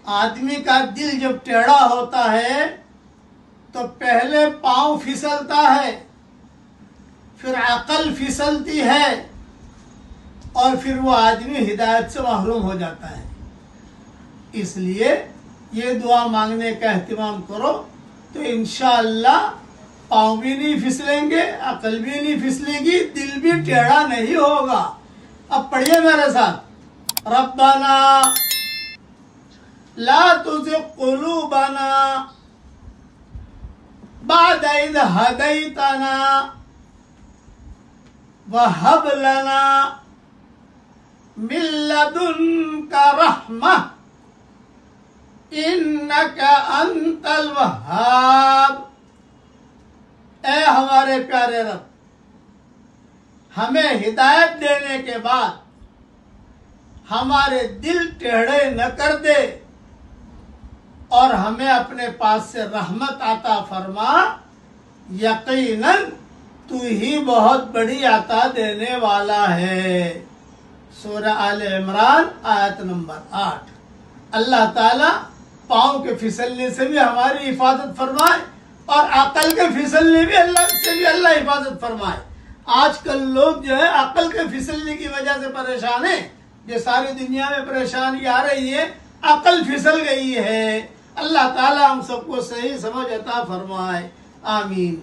آدمی کا دل جب ٹیڑھا ہوتا ہے تو پہلے پاؤں پھسلتا ہے، پھر عقل پھسلتی ہے، اور پھر وہ آدمی ہدایت سے محروم ہو جاتا ہے۔ اس لیے یہ دعا مانگنے کا اہتمام کرو تو انشاءاللہ پاؤں بھی نہیں پھسلیں گے، عقل بھی نہیں پھسلے گی، دل بھی ٹیڑھا نہیں ہوگا۔ اب پڑھیے میرے ساتھ، ربنا لا تزغ قلوبنا بعد اذ ہدیتنا وہب لنا من لدنک رحمہ انک انت الوہاب۔ اے ہمارے پیارے رب، ہمیں ہدایت دینے کے بعد ہمارے دل ٹیڑھے نہ کر دے، اور ہمیں اپنے پاس سے رحمت عطا فرما، یقیناً تو ہی بہت بڑی عطا دینے والا ہے۔ سورہ آل عمران آیت نمبر 8۔ اللہ تعالیٰ پاؤں کے پھسلنے سے بھی ہماری حفاظت فرمائے، اور عقل کے پھسلنے بھی اللہ حفاظت فرمائے۔ آج کل لوگ جو ہے عقل کے پھسلنے کی وجہ سے پریشان ہیں، جو ساری دنیا میں پریشانی آ رہی ہے، عقل پھسل گئی ہے۔ اللہ تعالیٰ ہم سب کو صحیح سمجھ عطا فرمائے، آمین۔